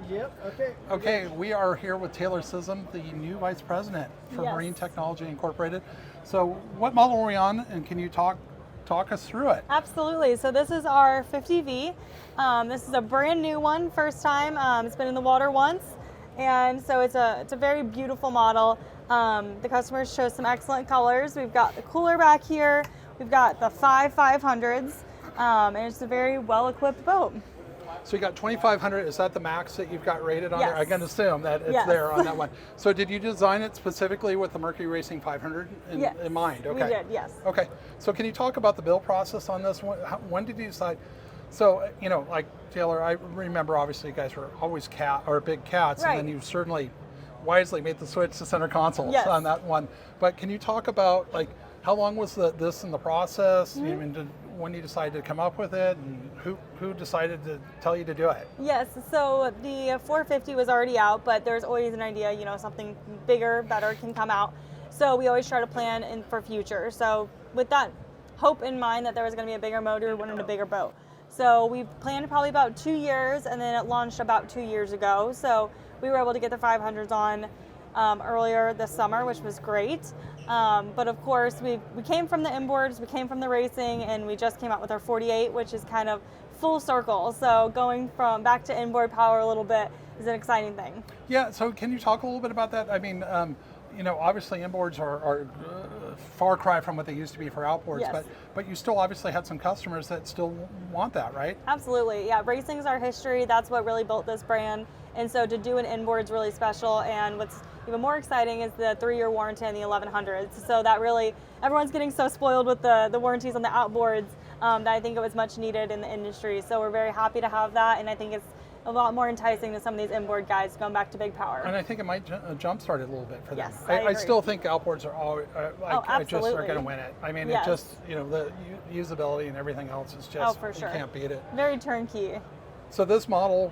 Yep, okay. Okay, we are here with Taylor Scism, the new Vice President for Yes. Marine Technology Incorporated. So what model are we on, and can you talk us through it? Absolutely. So this is our 50V. This is a brand new one, first time. It's been in the water once, and so it's a very beautiful model. The customers chose some excellent colors. We've got the cooler back here. We've got the 500s, and it's a very well-equipped boat. So you got 2,500, is that the max that you've got rated on there? Yes. I can assume that it's Yes. there on that one. So did you design it specifically with the Mercury Racing 500 Yes. in mind? Okay. We did, yes. Okay, so can you talk about the build process on this one? When did you decide? So, you know, like Taylor, I remember obviously you guys were always big cats, Right. and then you certainly wisely made the switch to center consoles Yes. on that one. But can you talk about, like, how long was this in the process? Mm-hmm. I mean, when you decided to come up with it, and who decided to tell you to do it? Yes, so the 450 was already out, but there's always an idea, you know, something bigger, better can come out. So we always try to plan in for future. So with that hope in mind that there was going to be a bigger motor, we wanted a bigger boat. So we planned probably about 2 years, and then it launched about 2 years ago. So we were able to get the 500s on earlier this summer, which was great. But of course, we came from the inboards, we came from the racing, and we just came out with our 48, which is kind of full circle. So going from back to inboard power a little bit is an exciting thing. Yeah, so can you talk a little bit about that? I mean, you know, obviously inboards are far cry from what they used to be for outboards, Yes. but you still obviously had some customers that still want that, right? Absolutely, yeah. Racing's our history. That's what really built this brand. And so to do an inboard is really special. And what's even more exciting is the 3-year warranty on the 1100s. So that really, everyone's getting so spoiled with the warranties on the outboards that I think it was much needed in the industry. So we're very happy to have that. And I think it's a lot more enticing to some of these inboard guys going back to big power. And I think it might jumpstart it a little bit for them. Yes, I agree. still think outboards are always, I just are absolutely. going to win it. I mean, Yes. it just, you know, the usability and everything else is just, For sure. you can't beat it. Very turnkey. So this model,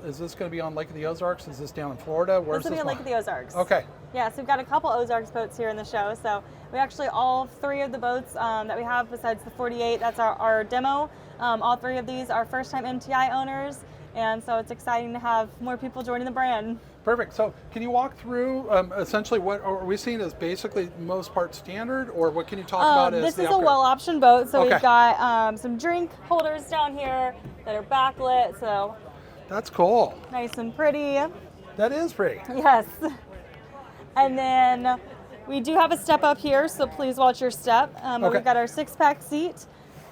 is this going to be on Lake of the Ozarks? Is this down in Florida? Where's This will be on Lake of the Ozarks. Okay. Yeah, so we've got a couple Ozarks boats here in the show. So we actually, all 3 of the boats that we have besides the 48, that's our demo. All 3 of these are first-time MTI owners. And so it's exciting to have more people joining the brand. Perfect. So can you walk through essentially what are we seeing as basically most part standard, or what can you talk about as This the is a upgrade? well-optioned boat. So Okay. we've got some drink holders down here that are backlit. So That's cool. nice and pretty. That is pretty. Yes. And then we do have a step up here, so please watch your step. But Okay. we've got our 6-pack seat.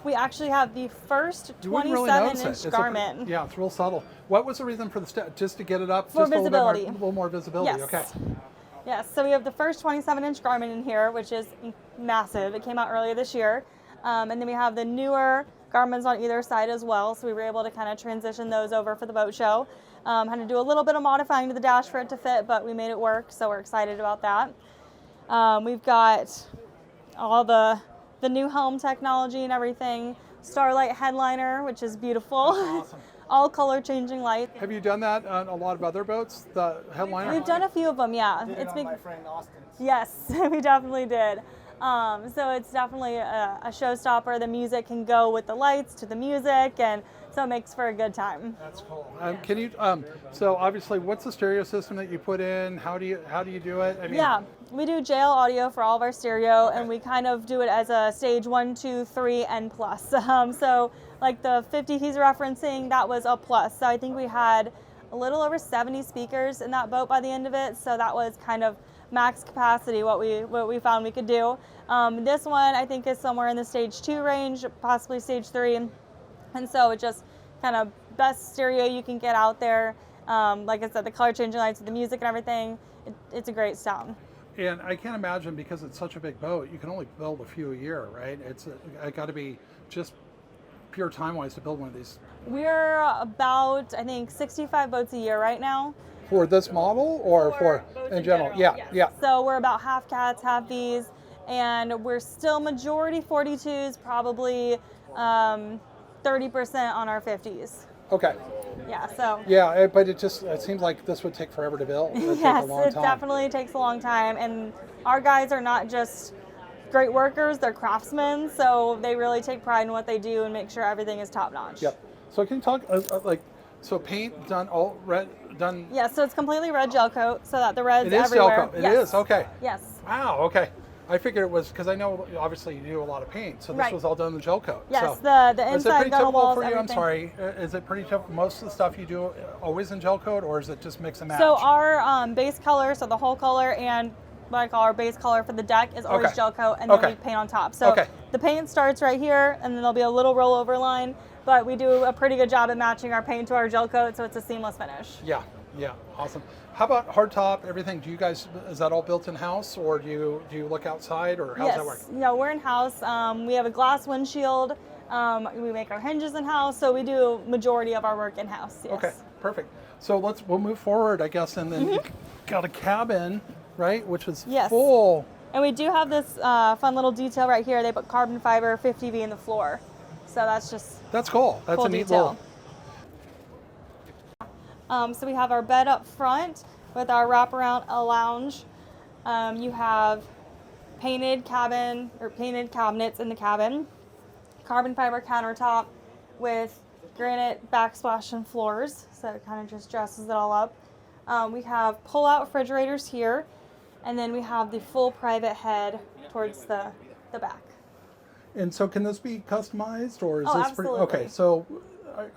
We actually have the first You wouldn't really notice it. 27-inch It's garment. yeah, it's real subtle. What was the reason for the step? Just to get it up? For just visibility. A little more visibility. Yes. Okay. Yes, so we have the first 27-inch garment in here, which is massive. It came out earlier this year. And then we have the newer garments on either side as well, so we were able to kind of transition those over for the boat show. Had to do a little bit of modifying to the dash for it to fit, but we made it work, so we're excited about that. We've got all the new helm technology and everything. Starlight headliner, which is beautiful. Awesome. All color changing lights. Have you done that on a lot of other boats? The headliner? We've done a few of them, yeah. Did it on my friend Austin's. Yes, we definitely did. So it's definitely a showstopper. The music can go with the lights to the music, and so it makes for a good time. That's cool. Can you? So obviously, what's the stereo system that you put in? How do you do it? I mean, Yeah, we do JL audio for all of our stereo, and we kind of do it as a stage 1, 2, 3, and plus. So like the 50 he's referencing, that was a plus. So I think we had a little over 70 speakers in that boat by the end of it. So that was kind of max capacity, what we found we could do. This one I think is somewhere in the stage 2 range, possibly stage 3. And so it just kind of best stereo you can get out there. Like I said, the color changing lights with the music and everything, it's a great sound. And I can't imagine, because it's such a big boat, you can only build a few a year, right? It got to be just pure time-wise to build one of these. We're about, I think, 65 boats a year right now. For this model, or for boats in general? yes. Yeah. So we're about half cats, half these, and we're still majority 42s, probably 30% on our 50s. Okay. Yeah, so. Yeah, but it seems like this would take forever to build. It would Yes, take a long it time. definitely takes a long time, and our guys are not just great workers, they're craftsmen, so they really take pride in what they do and make sure everything is top notch. Yep. So can you talk so paint done all red, done. Yeah, so it's completely red gel coat, so that the red's It is everywhere. gel coat. It Yes. is, okay. Yes. Wow, okay. I figured it was, because I know obviously you do a lot of paint, so this Right. was all done in gel coat. Yes, So, the is it inside pretty gunnel typical walls, for you? everything. I'm sorry. Is it pretty typical? Most of the stuff you do always in gel coat, or is it just mix and match? So our base color, so the whole color and what I call our base color for the deck is always Okay. gel coat, and then Okay. we paint on top. So Okay. the paint starts right here, and then there'll be a little rollover line, but we do a pretty good job at matching our paint to our gel coat, so it's a seamless finish. Yeah, awesome. How about hardtop, everything? Do you guys, is that all built in-house, or do you look outside, or how does that work? Yeah, we're in-house. We have a glass windshield. We make our hinges in-house, so we do majority of our work in-house. Yes. Okay, perfect. So we'll move forward, I guess, and then you got a cabin, right, which is Yes. full. And we do have this fun little detail right here. They put carbon fiber 50V in the floor. So that's just That's cool. That's cool a neat detail. little. So we have our bed up front with our wraparound lounge. You have painted cabinets in the cabin, carbon fiber countertop with granite backsplash and floors, so it kind of just dresses it all up. We have pull-out refrigerators here, and then we have the full private head towards the back. And so can this be customized, or is Oh, this absolutely. okay, so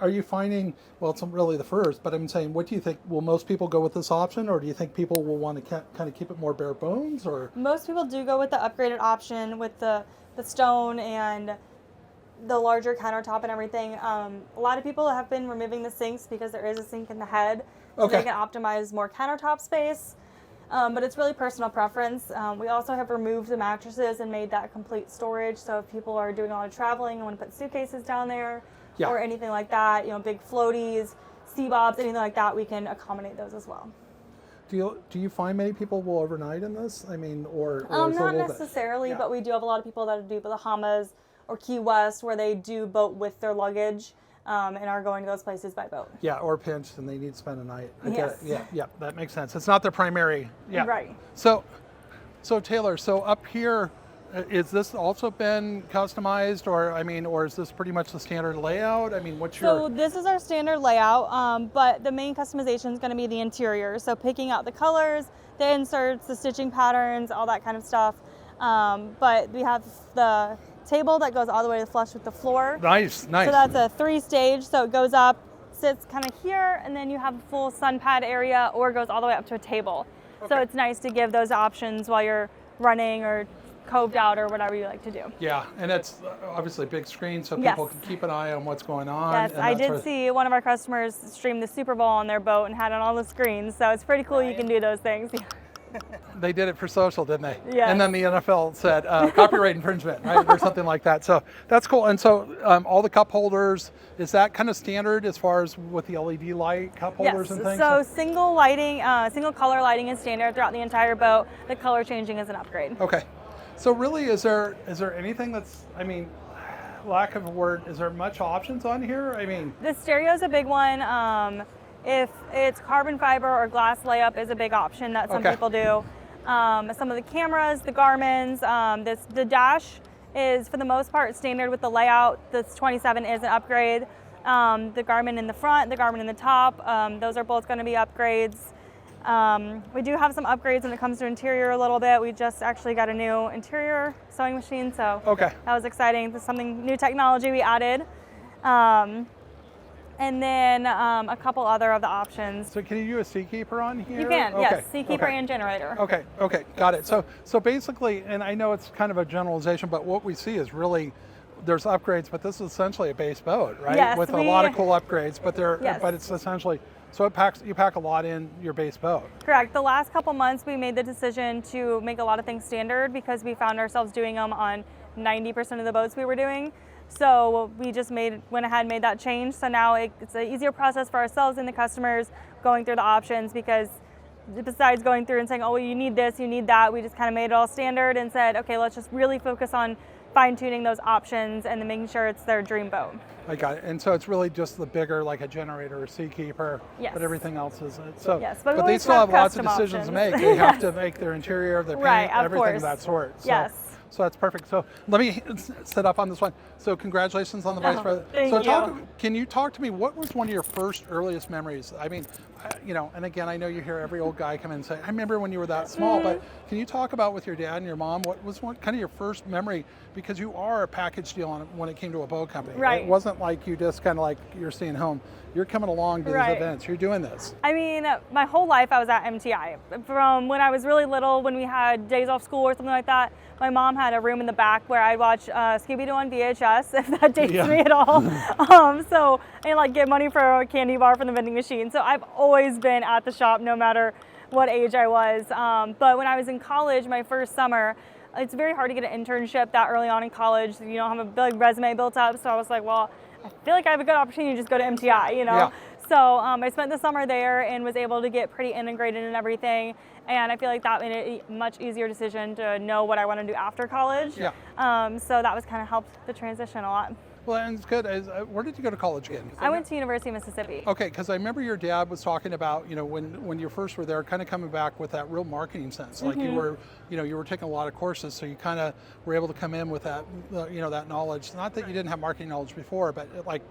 are you finding, well, it's really the first, but I'm saying, what do you think, will most people go with this option, or do you think people will want to kind of keep it more bare bones, or? Most people do go with the upgraded option with the stone and the larger countertop and everything. A lot of people have been removing the sinks because there is a sink in the head, so Okay. they can optimize more countertop space. But it's really personal preference. We also have removed the mattresses and made that complete storage. So if people are doing a lot of traveling and want to put suitcases down there, Yeah. or anything like that, big floaties, sea bobs, anything like that, we can accommodate those as well. Do you find many people will overnight in this? I mean, or is it a Not little bit? necessarily, Yeah. but we do have a lot of people that do Bahamas or Key West where they do boat with their luggage and are going to those places by boat. Yeah, or pinched and they need to spend a night. I get it. Yes. Yeah, that makes sense. It's not their primary. Yeah. Right. So Taylor, so up here, is this also been customized, or is this pretty much the standard layout? I mean, what's So your? this is our standard layout, but the main customization is going to be the interior. So picking out the colors, the inserts, the stitching patterns, all that kind of stuff. But we have the table that goes all the way to flush with the floor. Nice. So that's a 3-stage. So it goes up, sits kind of here, and then you have a full sun pad area, or it goes all the way up to a table. So Okay. it's nice to give those options while you're running or coved out or whatever you like to do. Yeah, and it's obviously a big screen, so Yes. people can keep an eye on what's going on. Yes, and I that sort did of- see one of our customers stream the Super Bowl on their boat and had it on all the screens. So it's pretty cool you can do those things. They did it for social, didn't they? Yes. And then the NFL said copyright infringement, right, or something like that. So that's cool. And so all the cup holders, is that kind of standard as far as with the LED light cup holders and things? So single lighting, single color lighting is standard throughout the entire boat. The color changing is an upgrade. Okay. So really, is there anything that's, I mean, lack of a word, is there much options on here? I mean, The stereo is a big one. If it's carbon fiber or glass layup is a big option that some Okay. people do. Some of the cameras, the Garmin's, the dash is for the most part standard with the layout. This 27 is an upgrade. The Garmin in the front, the Garmin in the top, those are both going to be upgrades. We do have some upgrades when it comes to interior a little bit. We just actually got a new interior sewing machine, so okay. that was exciting. There's something new technology we added. And then a couple other of the options. So can you do a Seakeeper on here? You can, Okay. yes, Seakeeper Okay. and generator. Okay, got it. So basically, and I know it's kind of a generalization, but what we see is really there's upgrades, but this is essentially a base boat, right? Yes, With a lot of cool upgrades, but Yes. but it's essentially, so you pack a lot in your base boat. Correct. The last couple months we made the decision to make a lot of things standard because we found ourselves doing them on 90% of the boats we were doing. So we just went ahead and made that change. So now it's an easier process for ourselves and the customers going through the options, because besides going through and saying, oh, well, you need this, you need that, we just kind of made it all standard and said, okay, let's just really focus on fine-tuning those options and then making sure it's their dream boat. I got it. And so it's really just the bigger, like a generator or Seakeeper, Yes. but everything else is so. Yes, but we they always still have have lots of custom decisions to options. make. They have to make their interior, their paint, Right, of everything course. of that sort. So, Yes. So that's perfect. So let me set up on this one. So congratulations on the vice president. Thank you. Can you talk to me, what was one of your first earliest memories? I mean, and again, I know you hear every old guy come in and say, I remember when you were that small, but can you talk about with your dad and your mom, what was kind of your first memory? Because you are a package deal when it came to a boat company. Right. It wasn't like you just kind of like you're staying home. You're coming along to these events. You're doing this. I mean, my whole life I was at MTI. From when I was really little, when we had days off school or something like that, my mom had a room in the back where I'd watch Scooby-Doo on VHS, if that dates me at all. And like get money for a candy bar from the vending machine. So I've always been at the shop no matter what age I was. But when I was in college, my first summer, it's very hard to get an internship that early on in college. You don't have a big resume built up. So I was like, well, I feel like I have a good opportunity to just go to MTI, Yeah. So I spent the summer there and was able to get pretty integrated in everything. And I feel like that made it a much easier decision to know what I want to do after college. Yeah. So that was kind of helped the transition a lot. Well, and it's good. Where did you go to college again? I went to University of Mississippi. Okay, because I remember your dad was talking about, when you first were there, kind of coming back with that real marketing sense. Like you were taking a lot of courses, so you kind of were able to come in with that, that knowledge. Not that you didn't have marketing knowledge before, but like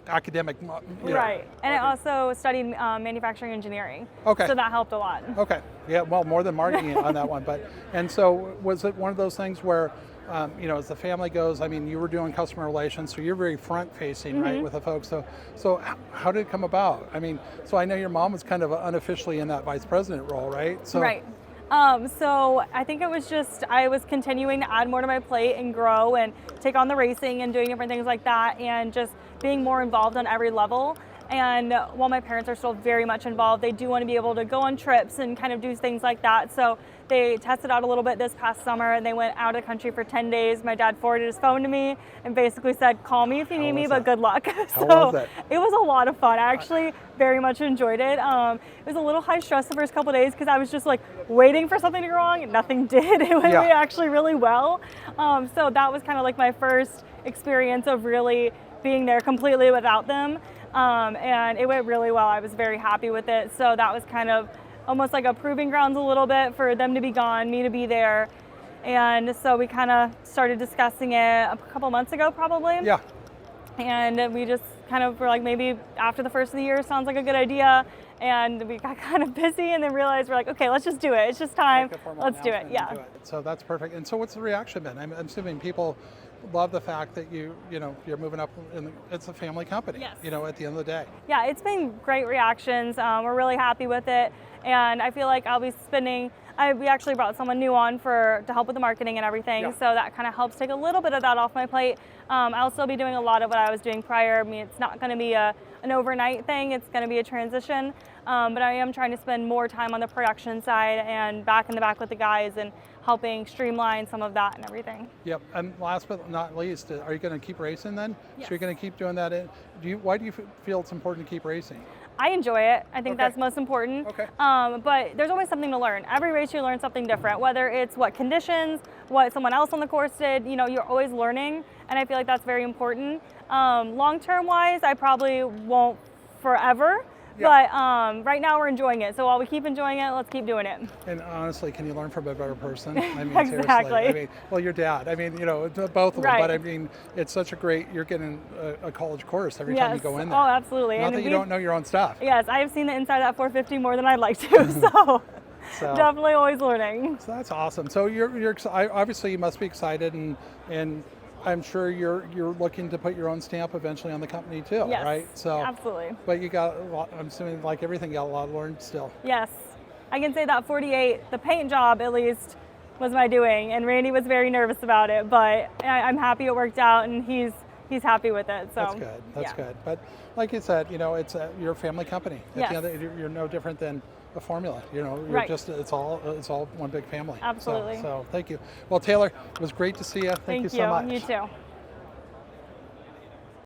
academic. Right, and I also studied manufacturing engineering. Okay. So that helped a lot. Okay, yeah, well, more than marketing on that one. And so was it one of those things where, as the family goes, I mean, you were doing customer relations, so you're very front-facing, right, with the folks. So how did it come about? I mean, so I know your mom was kind of unofficially in that vice president role, right? So, right. So I think it was just, I was continuing to add more to my plate and grow and take on the racing and doing different things like that and just being more involved on every level. And while my parents are still very much involved, they do want to be able to go on trips and kind of do things like that. So they tested out a little bit this past summer and they went out of the country for 10 days. My dad forwarded his phone to me and basically said, call me if you need me, but good luck. How was it? It was a lot of fun. I actually very much enjoyed it. It was a little high stress the first couple of days because I was just like waiting for something to go wrong and nothing did. It went actually really well. So that was kind of like my first experience of really being there completely without them. And it went really well. I was very happy with it. So that was kind of almost like a proving grounds a little bit for them to be gone, me to be there. And so we kind of started discussing it a couple months ago probably. Yeah. And we just kind of were like, maybe after the first of the year sounds like a good idea. And we got kind of busy and then realized we're like, okay, let's just do it. It's just time. Let's do it. Yeah. So that's perfect. And so what's the reaction been? I'm assuming people love the fact that you're moving up and it's a family company, at the end of the day. Yeah, it's been great reactions. We're really happy with it. And I feel like I'll be we actually brought someone new on to help with the marketing and everything. Yeah. So that kind of helps take a little bit of that off my plate. I'll still be doing a lot of what I was doing prior. I mean, it's not going to be an overnight thing. It's going to be a transition. But I am trying to spend more time on the production side and back in the back with the guys and helping streamline some of that and everything. Yep. And last but not least, are you going to keep racing then? Yes. So you're going to keep doing that. Why do you feel it's important to keep racing? I enjoy it. I think that's most important. Okay. But there's always something to learn. Every race you learn something different, whether it's what conditions, what someone else on the course did, you're always learning. And I feel like that's very important. Long-term wise, I probably won't forever. Yeah. But right now we're enjoying it. So while we keep enjoying it, let's keep doing it. And honestly, can you learn from a better person? I mean, Exactly. Seriously. I mean, well, your dad. I mean, both of them. Right. But I mean, it's such a great. You're getting a college course every time you go in there. Oh, absolutely. Not that you don't know your own stuff. Yes, I have seen the inside of that 450 more than I'd like to. So definitely always learning. So that's awesome. So you're obviously you must be excited and I'm sure you're looking to put your own stamp eventually on the company too, yes, right? So absolutely. But you got, I'm assuming like everything, you got a lot to learn still. Yes, I can say that 48, the paint job at least, was my doing, and Randy was very nervous about it, but I'm happy it worked out, and he's happy with it. So that's good. That's good. But like you said, it's you're a family company. At the end of the, you're no different than a formula. You're just it's all one big family. Absolutely. So thank you. Well, Taylor, it was great to see you. Thank you so much. You too.